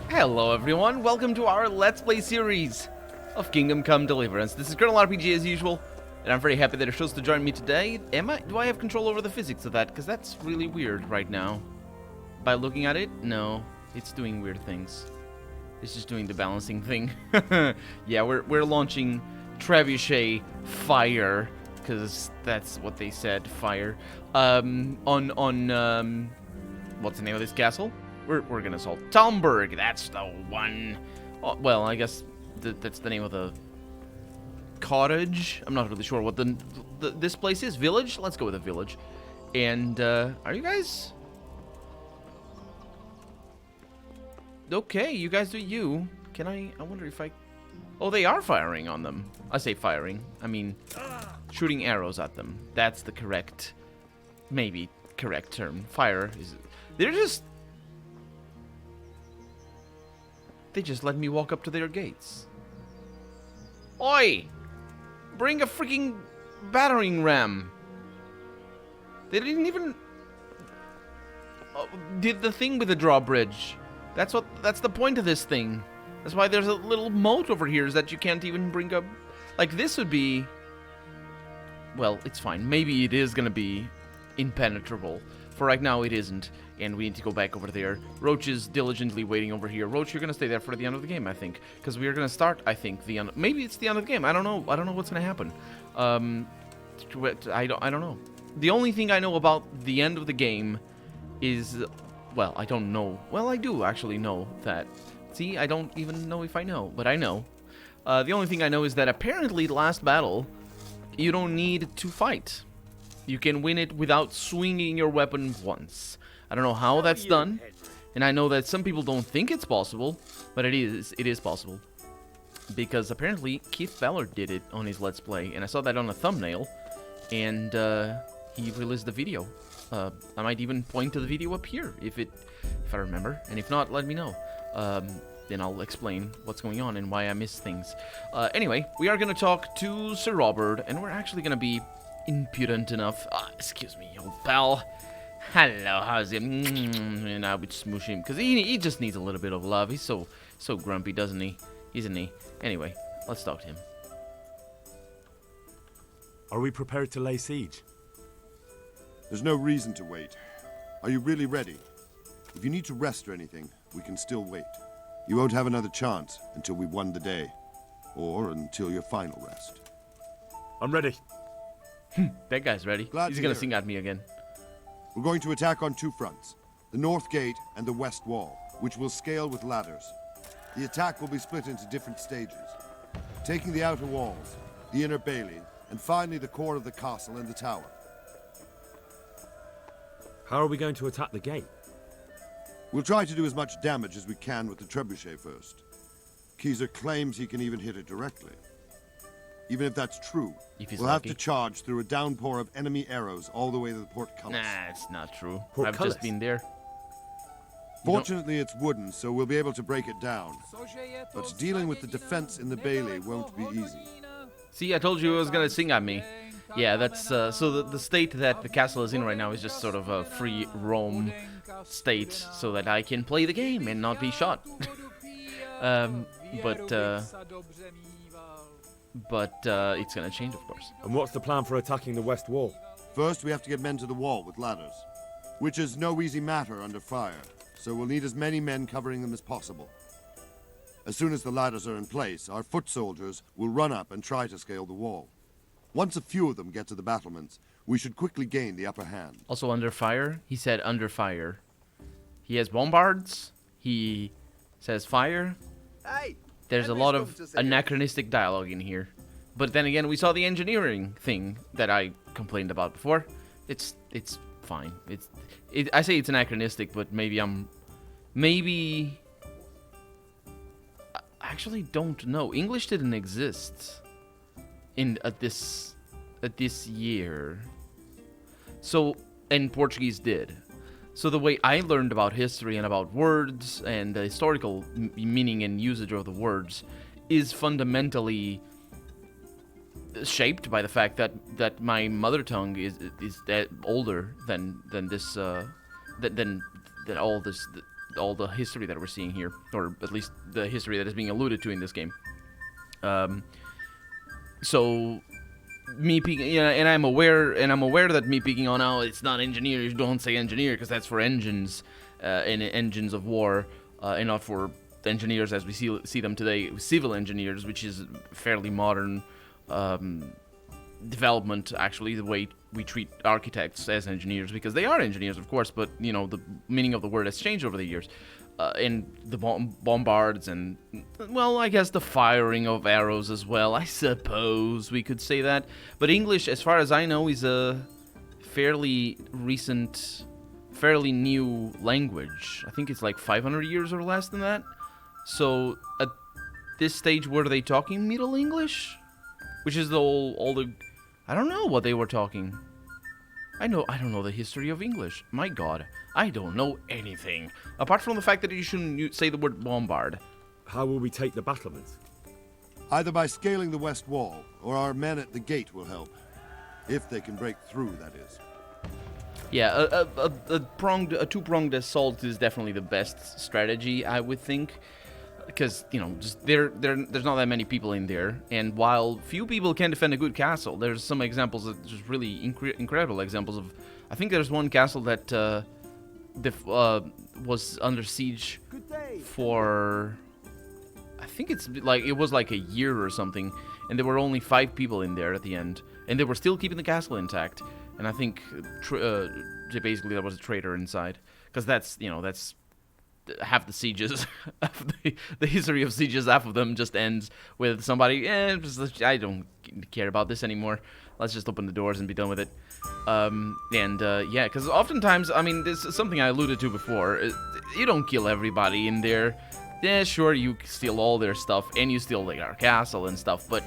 Hello everyone, welcome to our Let's Play series of Kingdom Come Deliverance. This is Colonel RPG as usual, and I'm very happy that you're chose to join me today. Do I have control over the physics of that? Because that's really weird right now. By looking at it, no, it's doing weird things. It's just doing the balancing thing. Yeah, we're launching Trebuchet Fire, because that's what they said, fire. What's the name of this castle? We're gonna assault Talmberg. That's the one. Oh, well, I guess that's the name of the cottage. I'm not really sure what this place is. Village? Let's go with a village. And are you guys okay? You guys do you. Can I wonder if I... Oh, they are firing on them. I say firing. I mean shooting arrows at them. That's the correct, maybe correct term. Fire is... They just let me walk up to their gates. Oi! Bring a freaking battering ram. They didn't even... did the thing with the drawbridge. That's the point of this thing. That's why there's a little moat over here, is that you can't even bring up... Like, this would be... Well, it's fine. Maybe it is gonna be impenetrable. For right now, it isn't. And we need to go back over there. Roach is diligently waiting over here. Roach, you're gonna stay there for the end of the game, I think, because we are gonna start. I think the end. Maybe it's the end of the game. I don't know. I don't know what's gonna happen. I don't know. The only thing I know about the end of the game is, well, I don't know. Well, I do actually know that. See, I don't even know if I know, but I know. The only thing I know is that apparently the last battle, you don't need to fight. You can win it without swinging your weapon once. I don't know how that's done, and I know that some people don't think it's possible, but it is possible. Because apparently Keith Ballard did it on his Let's Play, and I saw that on a thumbnail, and he released the video. I might even point to the video up here, if I remember, and if not, let me know. Then I'll explain what's going on and why I miss things. Anyway, we are going to talk to Sir Robert, and we're actually going to be impudent enough. Excuse me, old pal. Hello, how's it? And I would smoosh him because he just needs a little bit of love. He's so grumpy, doesn't he? Isn't he? Anyway, let's talk to him. Are we prepared to lay siege? There's no reason to wait. Are you really ready? If you need to rest or anything, we can still wait. You won't have another chance until we've won the day, or until your final rest. I'm ready. That guy's ready. He's gonna sing at me again. We're going to attack on two fronts, the north gate and the west wall, which will scale with ladders. The attack will be split into different stages, taking the outer walls, the inner bailey, and finally the core of the castle and the tower. How are we going to attack the gate? We'll try to do as much damage as we can with the trebuchet first. Keyser claims he can even hit it directly. Even if that's true, we'll have to charge through a downpour of enemy arrows all the way to the portcullis. Nah, it's not true. Portcullis? I've just been there. Fortunately, it's wooden, so we'll be able to break it down. But dealing with the defense in the bailey won't be easy. See, I told you it was gonna sing at me. Yeah, that's so the state that the castle is in right now is just sort of a free roam state, so that I can play the game and not be shot. But it's gonna change, of course. And what's the plan for attacking the west wall? First, we have to get men to the wall with ladders, which is no easy matter under fire, so we'll need as many men covering them as possible. As soon as the ladders are in place, our foot soldiers will run up and try to scale the wall. Once a few of them get to the battlements, we should quickly gain the upper hand. Also under fire? He said under fire. He has bombards. He says fire. Hey! There's a lot of anachronistic dialogue in here. But then again, we saw the engineering thing that I complained about before. It's fine. I say it's anachronistic, but maybe I actually don't know. English didn't exist at this year. So, and Portuguese did. So the way I learned about history and about words and the historical meaning and usage of the words is fundamentally shaped by the fact that my mother tongue is that older than this than all this all the history that we're seeing here, or at least the history that is being alluded to in this game. So me peeking, yeah, and I'm aware that me peeking on, oh, it's not engineer. You don't say engineer because that's for engines, and engines of war, and not for engineers as we see them today, civil engineers, which is fairly modern development, actually, the way we treat architects as engineers, because they are engineers, of course, but you know the meaning of the word has changed over the years. And the bombards and, well, I guess the firing of arrows as well, I suppose we could say that. But English, as far as I know, is a fairly recent, fairly new language. I think it's like 500 years or less than that. So at this stage, were they talking Middle English? Which is all the... I don't know what they were talking. I don't know the history of English. My God, I don't know anything. Apart from the fact that you shouldn't say the word bombard. How will we take the battlements? Either by scaling the west wall, or our men at the gate will help. If they can break through, that is. Yeah, a two-pronged assault is definitely the best strategy, I would think. Because, you know, just there's not that many people in there, and while few people can defend a good castle, there's some examples of just really incredible examples of. I think there's one castle that was under siege for. I think it was like a year or something, and there were only 5 people in there at the end, and they were still keeping the castle intact. And I think basically there was a traitor inside, because that's half the sieges, the history of sieges, half of them just ends with somebody, I don't care about this anymore. Let's just open the doors and be done with it. Yeah, because oftentimes, I mean, this is something I alluded to before. You don't kill everybody in there. Yeah, sure, you steal all their stuff, and you steal like our castle and stuff, but,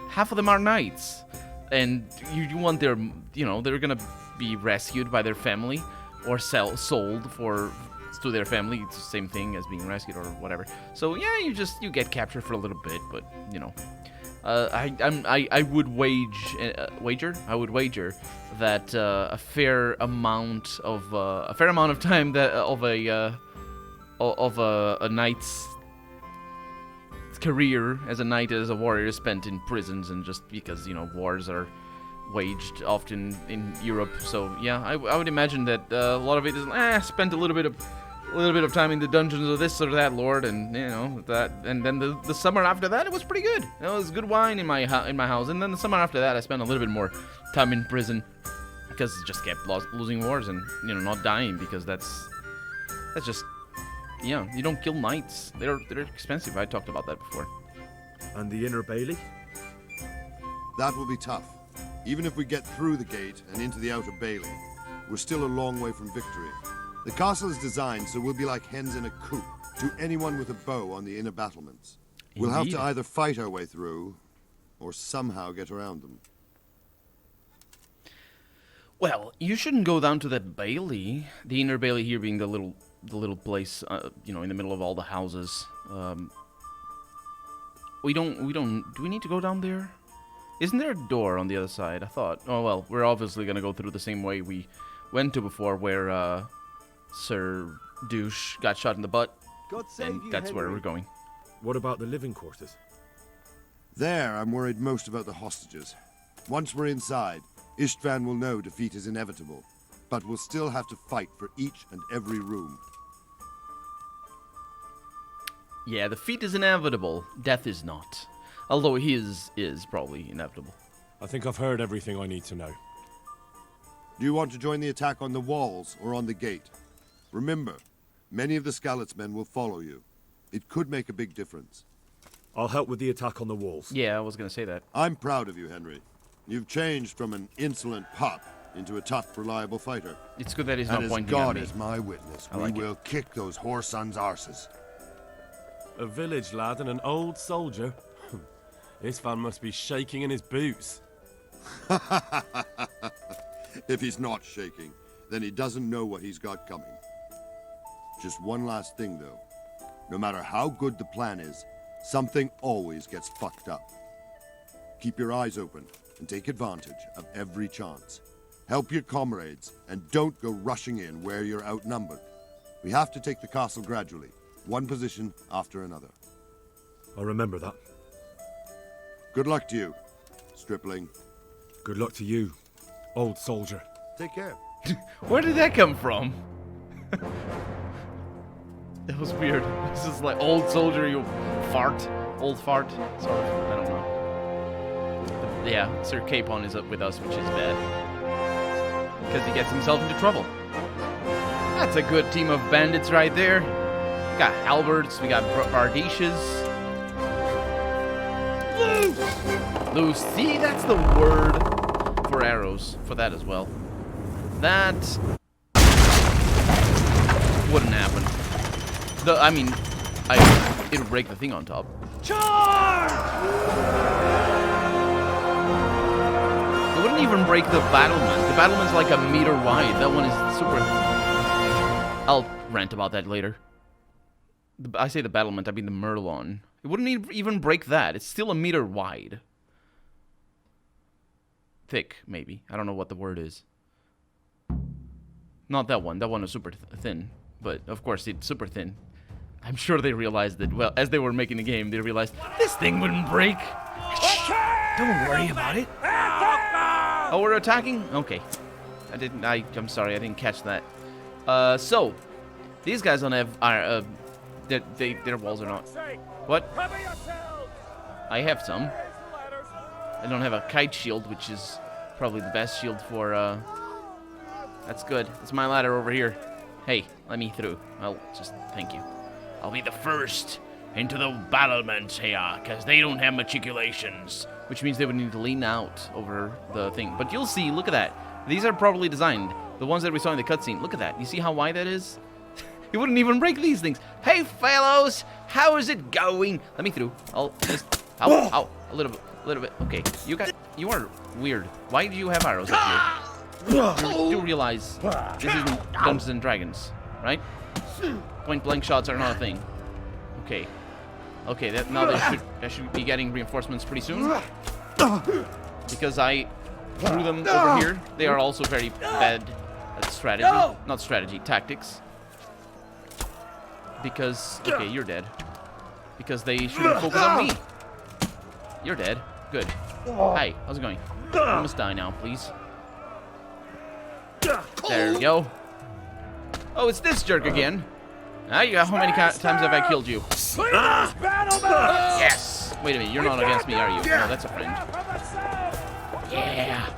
half of them are knights. And you want their, they're gonna be rescued by their family, or sold to their family. It's the same thing as being rescued or whatever. So yeah, you get captured for a little bit, but I would wager that a fair amount of time that of a knight's career as a knight, as a warrior, is spent in prisons, and just because wars are waged often in Europe. So yeah, I would imagine that a lot of it is spent a little bit of time in the dungeons of this or that lord, and that, and then the summer after that, it was pretty good. It was good wine in my house, and then the summer after that, I spent a little bit more time in prison because it just kept losing wars and not dying, because that's just you don't kill knights. They're expensive. I talked about that before. And the inner bailey? That will be tough. Even if we get through the gate and into the outer bailey, we're still a long way from victory. The castle is designed so we'll be like hens in a coop to anyone with a bow on the inner battlements. Indeed. We'll have to either fight our way through, or somehow get around them. Well, you shouldn't go down to that bailey. The inner bailey here being the little place, in the middle of all the houses. We don't. Do we need to go down there? Isn't there a door on the other side? I thought. Oh well, we're obviously gonna go through the same way we went to before, where Sir Douche got shot in the butt, and that's where we're going. What about the living quarters? There, I'm worried most about the hostages. Once we're inside, Istvan will know defeat is inevitable, but we'll still have to fight for each and every room. Yeah, defeat is inevitable. Death is not. Although his is probably inevitable. I think I've heard everything I need to know. Do you want to join the attack on the walls or on the gate? Remember, many of the Skalitz men will follow you. It could make a big difference. I'll help with the attack on the walls. Yeah, I was gonna say that. I'm proud of you, Henry. You've changed from an insolent pup into a tough, reliable fighter. It's good that he's not pointing God at me. is my witness, I we like will kick those whore sons' arses. A village lad and an old soldier? This fan must be shaking in his boots. If he's not shaking, then he doesn't know what he's got coming. Just one last thing, though. No matter how good the plan is, something always gets fucked up. Keep your eyes open and take advantage of every chance. Help your comrades, and don't go rushing in where you're outnumbered. We have to take the castle gradually, one position after another. I'll remember that. Good luck to you, stripling. Good luck to you, old soldier. Take care. Where did that come from? That was weird. This is like old soldier, you fart. Old fart. Sort of. I don't know. Yeah, Sir Capon is up with us, which is bad. Because he gets himself into trouble. That's a good team of bandits right there. We got halberds, we got bardishes. Loose. See, that's the word for arrows. For that as well. That wouldn't happen. It'll break the thing on top. Charge! It wouldn't even break the battlement. The battlement's like a meter wide. That one is super... I'll rant about that later. I say the battlement, I mean the Merlon. It wouldn't even break that. It's still a meter wide. Thick, maybe. I don't know what the word is. Not that one. That one is super thin. But, of course, it's super thin. I'm sure they realized that, well, as they were making the game, they realized, this thing wouldn't break. Don't worry about it. Oh, we're attacking? Okay. I'm sorry, I didn't catch that. So, these guys don't have, their walls are not. What? I have some. I don't have a kite shield, which is probably the best shield for, that's good. It's my ladder over here. Hey, let me through. Well, just thank you. I'll be the first into the battlements here, because they don't have matriculations. Which means they would need to lean out over the thing. But you'll see, look at that. These are properly designed. The ones that we saw in the cutscene. Look at that. You see how wide that is? You wouldn't even break these things. Hey, fellows! How is it going? Let me through. I'll just... Ow, a little bit. Okay, you are weird. Why do you have arrows up here? You do realize this isn't Dungeons and Dragons, right? Point blank shots are not a thing. Okay. Okay, now they should be getting reinforcements pretty soon. Because I threw them over here. They are also very bad at strategy. Not strategy, tactics. Because, okay, you're dead. Because they shouldn't focus on me. You're dead. Good. Hi, how's it going? You must die now, please. There we go. Oh, it's this jerk again. How many times have I killed you? Yes! Wait a minute, you're not against me, are you? No, that's a friend. Yeah!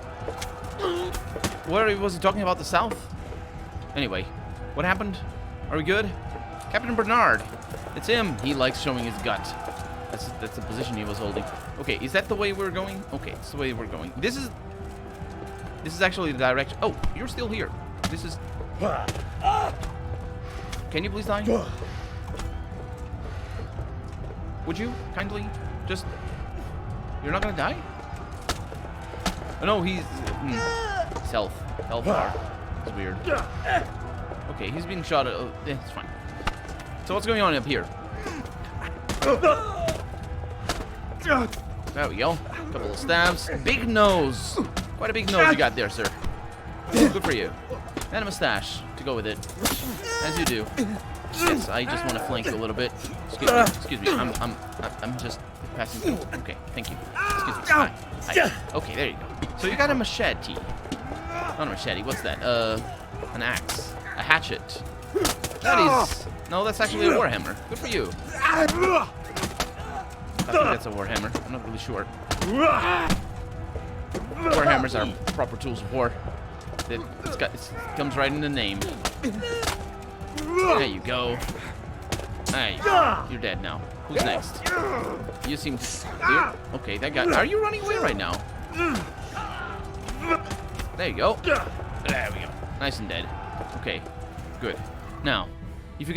What was he talking about, the south? Anyway, what happened? Are we good? Captain Bernard! It's him! He likes showing his gut. That's the position he was holding. Okay, is that the way we're going? Okay, it's the way we're going. This is actually the direction. Oh, you're still here. This is... Can you please die? Would you kindly just... You're not gonna die? Oh, no, he's... Health bar. It's weird. Okay, he's being shot at... it's fine. So what's going on up here? There we go. Couple of stabs. Big nose. Quite a big nose you got there, sir. Good for you. And a mustache to go with it. As you do. Yes, I just want to flank you a little bit. Excuse me. I'm just passing through. Okay, thank you. Excuse me. Hi. Okay, there you go. So you got a machete. Not a machete. What's that? An axe. A hatchet. That is... No, that's actually a warhammer. Good for you. I think that's a warhammer. I'm not really sure. Warhammers are proper tools of war. It comes right in the name. There you go. There you go. You're dead now. Who's next? You seem clear. Okay, that guy. Are you running away right now? There you go. There we go. Nice and dead. Okay, good. Now, if you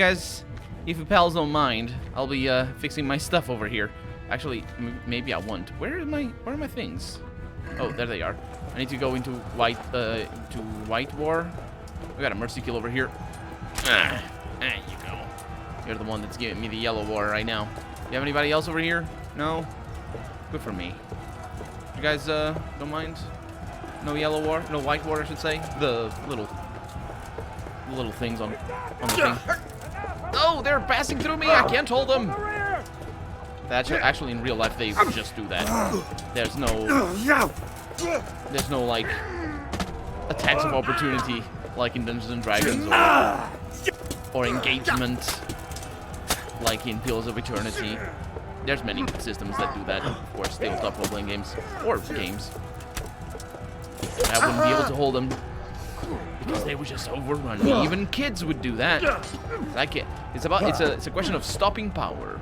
pals don't mind, I'll be fixing my stuff over here. Actually, maybe I won't. Where are my things? Oh, there they are. I need to go into white war. We got a mercy kill over here. There you go. You're the one that's giving me the yellow war right now. You have anybody else over here? No? Good for me. You guys don't mind? No yellow war? No white war, I should say. The little things on the thing. Oh, they're passing through me. I can't hold them. That's actually in real life they would just do that. There's no like attacks of opportunity like in Dungeons and Dragons or engagement like in Pillars of Eternity. There's many systems that do that. Of course, tabletop role-playing games or games. I wouldn't be able to hold them because they would just overrun me. Even kids would do that. It's a question of stopping power,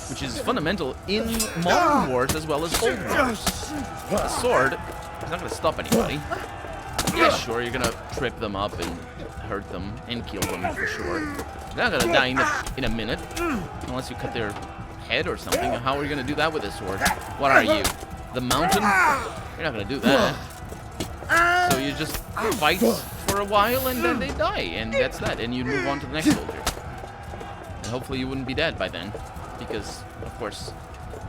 which is fundamental in modern wars as well as old wars. A sword is not going to stop anybody. Yeah, sure, you're going to trip them up and hurt them and kill them for sure. They're not going to die in a minute unless you cut their head or something. How are you going to do that with a sword? What are you? The mountain? You're not going to do that. So you just fight for a while and then they die, and that's that. And you move on to the next soldier. And hopefully you wouldn't be dead by then, because, of course,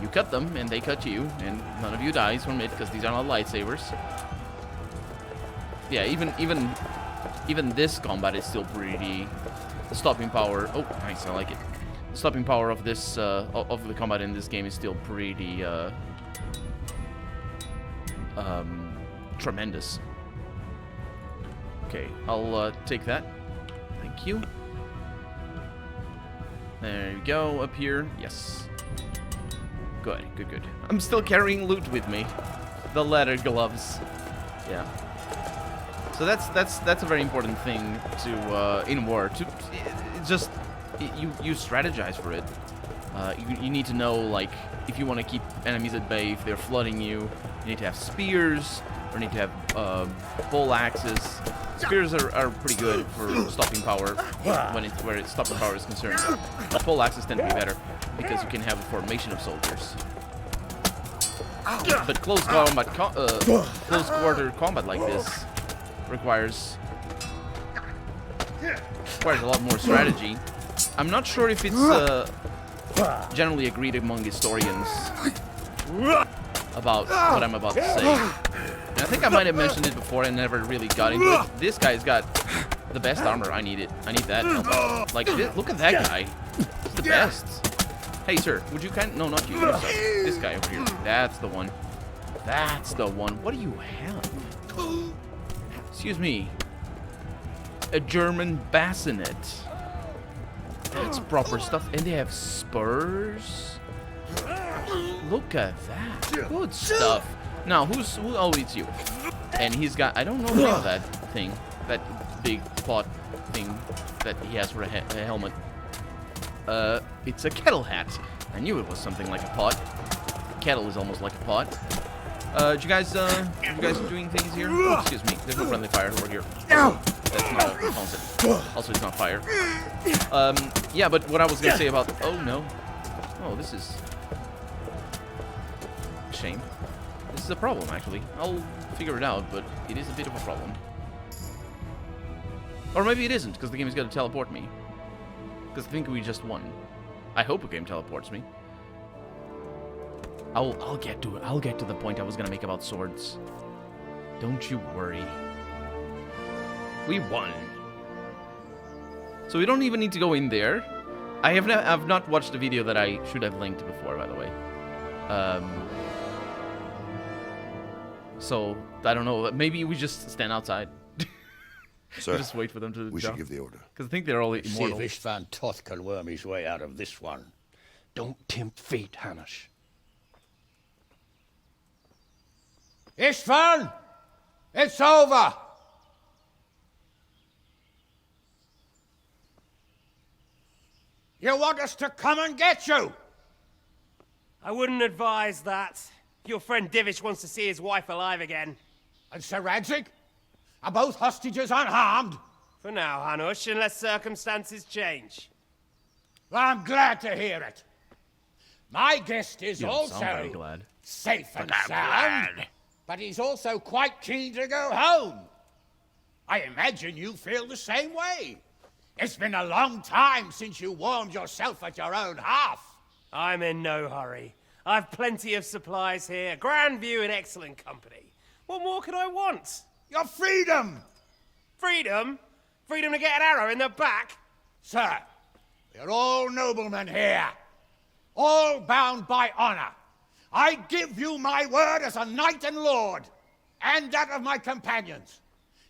you cut them and they cut you, and none of you dies from it because these are not lightsabers. Yeah, even this combat is still pretty. The stopping power. Oh, nice, I like it. The stopping power of this of the combat in this game is still pretty tremendous. Okay, I'll take that. Thank you. There you go, up here. Yes. Good, good, good. I'm still carrying loot with me. The leather gloves. Yeah. So that's a very important thing to in war. You strategize for it. You need to know, like, if you want to keep enemies at bay, if they're flooding you, you need to have spears, or need to have pole axes. Spears are pretty good for stopping power where stopping power is concerned. But pole axes tend to be better because you can have a formation of soldiers. But close quarter combat like this requires a lot more strategy. I'm not sure if it's generally agreed among historians about what I'm about to say. And I think I might have mentioned it before and never really got into it. This guy's got the best armor. I need it. I need that helmet. Like, look at that guy. He's the best. Hey, sir, would you no, not you. Yourself. This guy over here. That's the one. That's the one. What do you have? Excuse me. A German bassinet. That's proper stuff. And they have spurs. Look at that. Good stuff. Now, who it's you? And he's got, I don't know the name of that thing. That big pot thing that he has for a helmet. It's a kettle hat. I knew it was something like a pot. A kettle is almost like a pot. You guys doing things here? Oh, excuse me. There's no friendly fire over here. That's not a concept. Also, it's not fire. Yeah, but what I was gonna say about... Oh, no. Oh, this is... a shame. This is a problem, actually. I'll figure it out, but it is a bit of a problem. Or maybe it isn't, because the game is gonna teleport me. Because I think we just won. I hope a game teleports me. I'll get to it. I'll get to the point I was gonna make about swords. Don't you worry. We won. So we don't even need to go in there. I've not watched the video that I should have linked before, by the way. So I don't know. Maybe we just stand outside. Sir, just wait for them to. We should give the order. Because I think they're all immortal. See if Istvan Toth can worm his way out of this one. Don't tempt fate, Hanush. Istvan! It's over! You want us to come and get you? I wouldn't advise that. Your friend Divish wants to see his wife alive again. And Sir Radzig? Are both hostages unharmed? For now, Hanush, unless circumstances change. Well, I'm glad to hear it. My guest is You don't sound very also glad. safe and sound, but he's also quite keen to go home. I imagine you feel the same way. It's been a long time since you warmed yourself at your own hearth. I'm in no hurry. I've plenty of supplies here, grand view and excellent company. What more could I want? Your freedom! Freedom? Freedom to get an arrow in the back? Sir, we're all noblemen here, all bound by honor. I give you my word as a knight and lord, and that of my companions.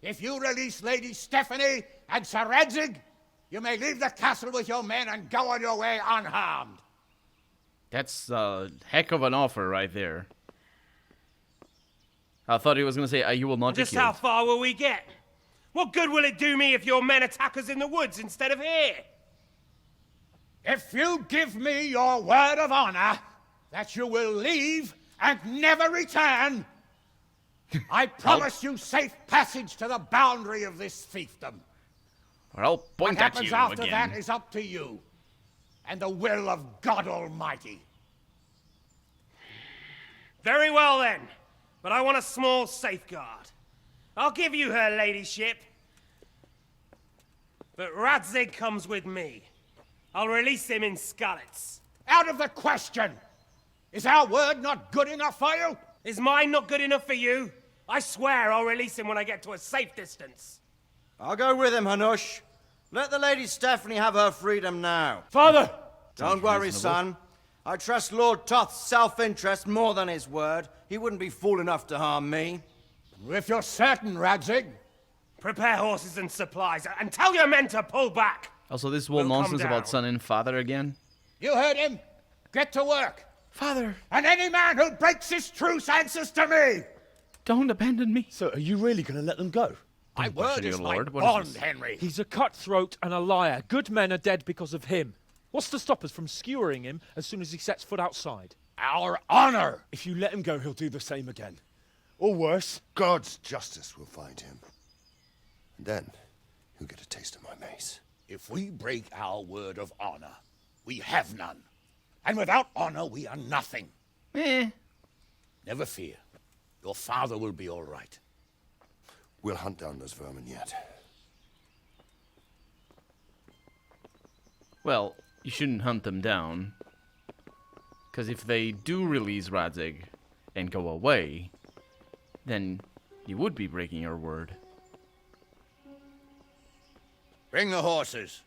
If you release Lady Stephanie and Sir Radzig, you may leave the castle with your men and go on your way unharmed. That's a heck of an offer right there. I thought he was going to say, you will not Just be killed. how far will we get? What good will it do me if your men attack us in the woods instead of here? If you give me your word of honor that you will leave and never return, I promise you safe passage to the boundary of this fiefdom. Or I'll What point at happens you after again. that is up to you and the will of God Almighty. Very well then, but I want a small safeguard. I'll give you her ladyship, but Radzig comes with me. I'll release him in Skalitz. Out of the question! Is our word not good enough for you? Is mine not good enough for you? I swear I'll release him when I get to a safe distance. I'll go with him, Hanush. Let the Lady Stephanie have her freedom now. Father! Don't worry, son. I trust Lord Toth's self-interest more than his word. He wouldn't be fool enough to harm me. If you're certain, Radzig. Prepare horses and supplies, and tell your men to pull back. Also, this whole We'll come nonsense about down. son and father again. You heard him. Get to work. Father, And any man who breaks his truce answers to me. don't abandon me. So are you really going to let them go? My word is your my lord. What is bond, this? Henry. He's a cutthroat and a liar. Good men are dead because of him. What's to stop us from skewering him as soon as he sets foot outside? Our honor. If you let him go, he'll do the same again. Or worse. God's justice will find him. And then he'll get a taste of my mace. If we break our word of honor, we have none. And without honor, we are nothing. Never fear. Your father will be all right. We'll hunt down those vermin yet. Well, you shouldn't hunt them down. Because if they do release Radzig and go away, then you would be breaking your word. Bring the horses.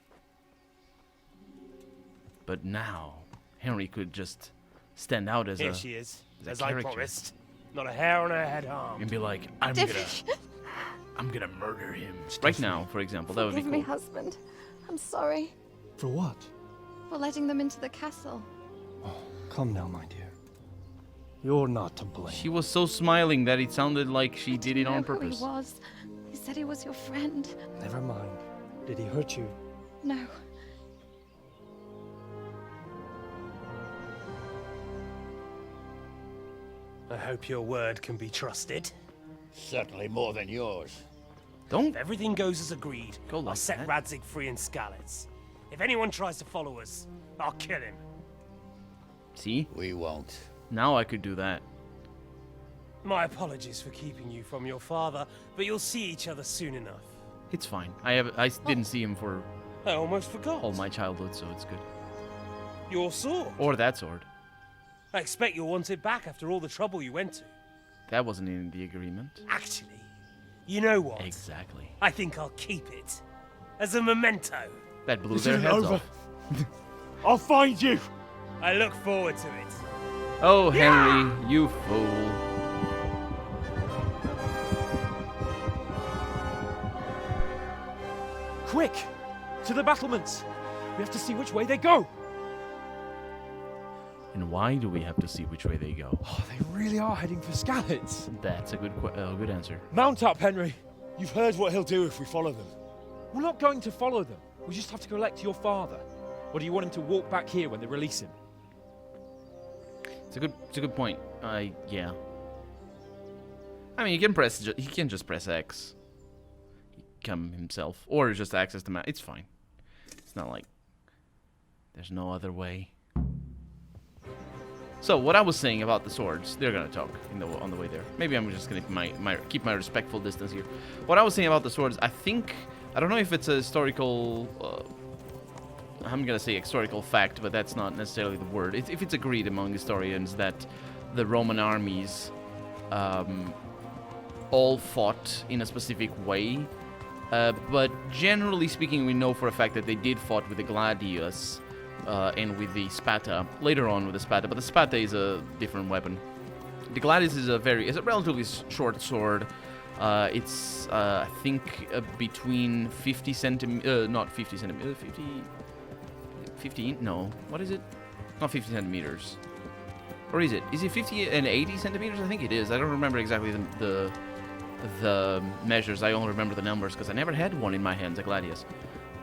But now, Henry could just stand out as Here a... she is, as a as I character. promised. Not a hair on her head harmed. And be like, I'm gonna murder him. Right now, for example, that would be Forgive me, cool. husband. I'm sorry For what? for letting them into the castle. Come now, my dear. You're not to blame. She was so smiling that it sounded like she did it Know on who purpose. he was. He said he was your friend. Never mind. Did he hurt you? No. I hope your word can be trusted. Certainly more than yours. Don't If everything goes as agreed, Go I'll like set that. Radzig free in Skalitz. If anyone tries to follow us, I'll kill him. see. We won't. Now I could do that. My apologies for keeping you from your father, but you'll see each other soon enough. It's fine. I didn't see him for I almost forgot. all my childhood, so it's good. Your sword. Or that sword. I expect you'll want it back after all the trouble you went to. That wasn't in the agreement. Actually, you know what? Exactly. I think I'll keep it. As a memento. That blew This their isn't heads over. off. I'll find you! I look forward to it. Oh, Henry, you fool. Quick! To the battlements! We have to see which way they go! And why do we have to see which way they go? Oh, they really are heading for Skalitz. That's a good answer. Mount up, Henry. You've heard what he'll do if we follow them. We're not going to follow them. We just have to collect your father. Or do you want him to walk back here when they release him? It's a good point. Yeah. I mean, he can just press X. Come himself, or just access the map. It's fine. It's not like there's no other way. So what I was saying about the swords, they're gonna talk on the way there. Maybe I'm just gonna keep my respectful distance here. What I was saying about the swords, I don't know if it's a historical. I'm gonna say historical fact, but that's not necessarily the word. If it's agreed among historians that the Roman armies all fought in a specific way But generally speaking, we know for a fact that they did fought with the gladius and with the spata. Later on with the spata, but the spata is a different weapon. The gladius is a relatively short sword. It's I think between 50 centimeters, not 50 centimeters, 50, no, what is it? Not 50 centimeters. Or is it? Is it 50 and 80 centimeters? I think it is. I don't remember exactly the measures. I only remember the numbers because I never had one in my hands, a gladius.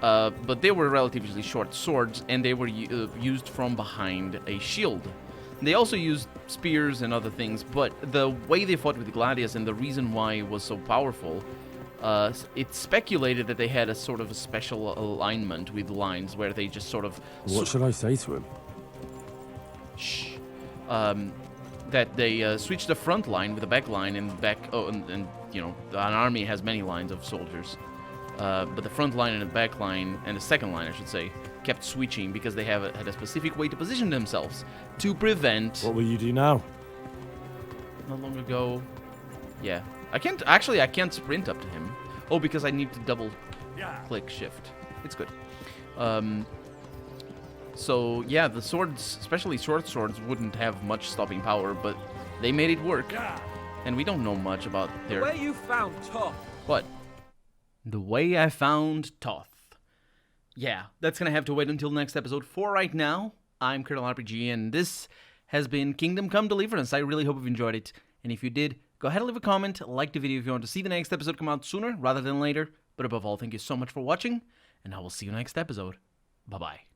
But they were relatively short swords, and they were used from behind a shield. They also used spears and other things, but the way they fought with the gladius and the reason why it was so powerful, it's speculated that they had a sort of a special alignment with lines where they just sort of... What should I say to him? Shh. That they switched the front line with the back line and back... Oh, and you know, an army has many lines of soldiers. But the front line and the back line, and the second line, I should say, kept switching because they had a specific way to position themselves to prevent... What will you do now? Not long ago... Yeah. I can't sprint up to him. Oh, because I need to double-click shift. It's good. So, yeah, the swords, especially short swords, wouldn't have much stopping power, but they made it work. And we don't know much about their... The way you found Toth. What? The way I found Toth. Yeah, that's gonna have to wait until next episode. For right now, I'm Colonel RPG, and this has been Kingdom Come Deliverance. I really hope you've enjoyed it. And if you did, go ahead and leave a comment, like the video if you want to see the next episode come out sooner rather than later. But above all, thank you so much for watching, and I will see you next episode. Bye-bye.